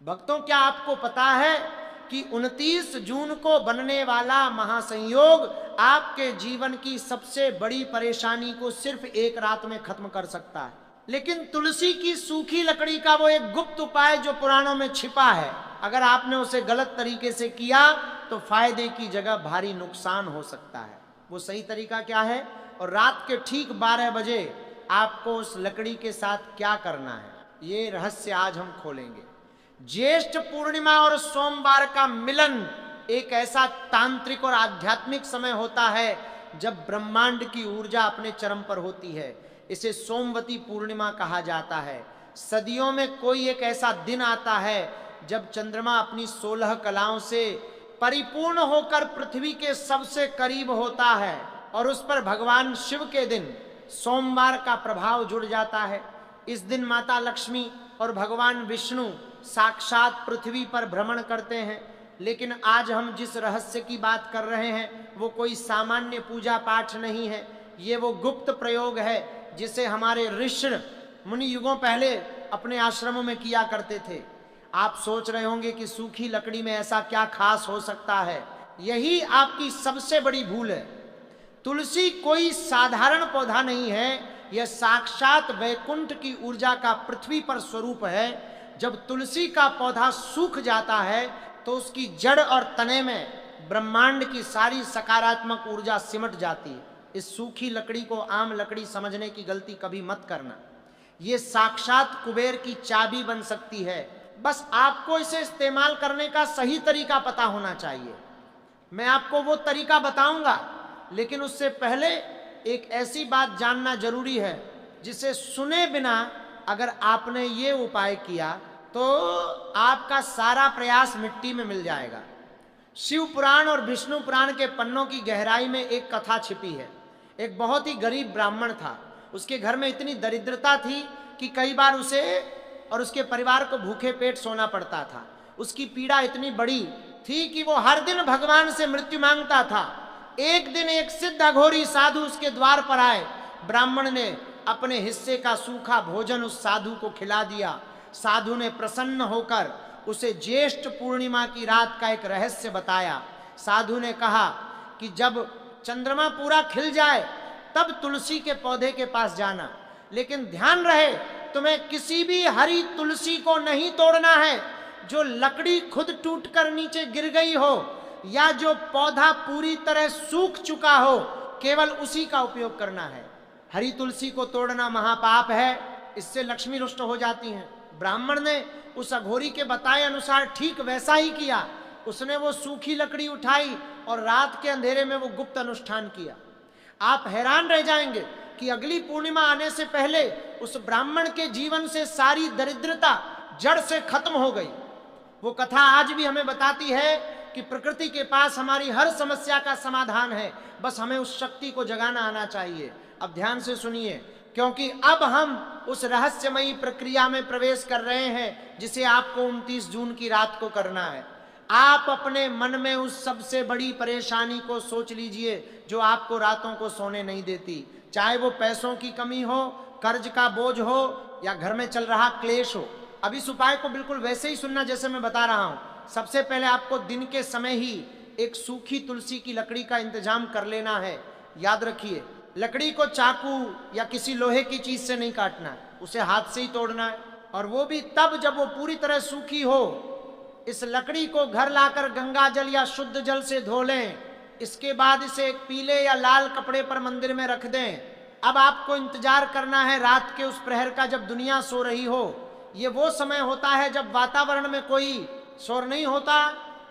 भक्तों, क्या आपको पता है कि 29 जून को बनने वाला महासंयोग आपके जीवन की सबसे बड़ी परेशानी को सिर्फ एक रात में खत्म कर सकता है। लेकिन तुलसी की सूखी लकड़ी का वो एक गुप्त उपाय जो पुराणों में छिपा है, अगर आपने उसे गलत तरीके से किया तो फायदे की जगह भारी नुकसान हो सकता है। वो सही तरीका क्या है और रात के ठीक 12 बजे आपको उस लकड़ी के साथ क्या करना है, ये रहस्य आज हम खोलेंगे। ज्येष्ठ पूर्णिमा और सोमवार का मिलन एक ऐसा तांत्रिक और आध्यात्मिक समय होता है जब ब्रह्मांड की ऊर्जा अपने चरम पर होती है। इसे सोमवती पूर्णिमा कहा जाता है। सदियों में कोई एक ऐसा दिन आता है जब चंद्रमा अपनी 16 कलाओं से परिपूर्ण होकर पृथ्वी के सबसे करीब होता है और उस पर भगवान शिव के दिन सोमवार का प्रभाव जुड़ जाता है। इस दिन माता लक्ष्मी और भगवान विष्णु साक्षात पृथ्वी पर भ्रमण करते हैं। लेकिन आज हम जिस रहस्य की बात कर रहे हैं वो कोई सामान्य पूजा पाठ नहीं है, ये वो गुप्त प्रयोग है जिसे हमारे ऋषि मुनि युगों पहले अपने आश्रमों में किया करते थे। आप सोच रहे होंगे कि सूखी लकड़ी में ऐसा क्या खास हो सकता है। यही आपकी सबसे बड़ी भूल है। तुलसी कोई साधारण पौधा नहीं है, यह साक्षात वैकुंठ की ऊर्जा का पृथ्वी पर स्वरूप है। जब तुलसी का पौधा सूख जाता है तो उसकी जड़ और तने में ब्रह्मांड की सारी सकारात्मक ऊर्जा सिमट जाती है। इस सूखी लकड़ी को आम लकड़ी समझने की गलती कभी मत करना। ये साक्षात कुबेर की चाबी बन सकती है, बस आपको इसे इस्तेमाल करने का सही तरीका पता होना चाहिए। मैं आपको वो तरीका बताऊंगा, लेकिन उससे पहले एक ऐसी बात जानना जरूरी है जिसे सुने बिना अगर आपने ये उपाय किया तो आपका सारा प्रयास मिट्टी में मिल जाएगा। शिव पुराण और विष्णु पुराण के पन्नों की गहराई में एक कथा छिपी है। एक बहुत ही गरीब ब्राह्मण था। उसके घर में इतनी दरिद्रता थी कि कई बार उसे और उसके परिवार को भूखे पेट सोना पड़ता था। उसकी पीड़ा इतनी बड़ी थी कि वो हर दिन भगवान से मृत्यु मांगता था। एक दिन एक सिद्ध अघोरी साधु उसके द्वार पर आए। ब्राह्मण ने अपने हिस्से का सूखा भोजन उस साधु को खिला दिया। साधु ने प्रसन्न होकर उसे ज्येष्ठ पूर्णिमा की रात का एक रहस्य बताया। साधु ने कहा कि जब चंद्रमा पूरा खिल जाए तब तुलसी के पौधे के पास जाना, लेकिन ध्यान रहे तुम्हें किसी भी हरी तुलसी को नहीं तोड़ना है। जो लकड़ी खुद टूटकर नीचे गिर गई हो या जो पौधा पूरी तरह सूख चुका हो, केवल उसी का उपयोग करना है। हरी तुलसी को तोड़ना महापाप है, इससे लक्ष्मी रुष्ट हो जाती हैं। ब्राह्मण ने उस अघोरी के बताए अनुसार ठीक वैसा ही किया। उसने वो सूखी लकड़ी उठाई और रात के अंधेरे में वो गुप्त अनुष्ठान किया। आप हैरान रह जाएंगे कि अगली पूर्णिमा आने से पहले उस ब्राह्मण के जीवन से सारी दरिद्रता जड़ से खत्म हो गई। वो कथा आज भी हमें बताती है कि प्रकृति के पास हमारी हर समस्या का समाधान है, बस हमें उस शक्ति को जगाना आना चाहिए। अब ध्यान से सुनिए, क्योंकि अब हम उस रहस्यमयी प्रक्रिया में प्रवेश कर रहे हैं जिसे आपको 29 जून की रात को करना है। आप अपने मन में उस सबसे बड़ी परेशानी को सोच लीजिए जो आपको रातों को सोने नहीं देती, चाहे वो पैसों की कमी हो, कर्ज का बोझ हो या घर में चल रहा क्लेश हो। अब इस उपाय को बिल्कुल वैसे ही सुनना जैसे मैं बता रहा हूं। सबसे पहले आपको दिन के समय ही एक सूखी तुलसी की लकड़ी का इंतजाम कर लेना है। याद रखिए, लकड़ी को चाकू या किसी लोहे की चीज से नहीं काटना है, उसे हाथ से ही तोड़ना है, और वो भी तब जब वो पूरी तरह सूखी हो। इस लकड़ी को घर लाकर गंगा जल या शुद्ध जल से धो लें। इसके बाद इसे एक पीले या लाल कपड़े पर मंदिर में रख दें। अब आपको इंतजार करना है रात के उस प्रहर का जब दुनिया सो रही हो। ये वो समय होता है जब वातावरण में कोई शोर नहीं होता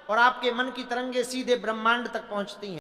और आपके मन की तरंगे सीधे ब्रह्मांड तक पहुंचती हैं।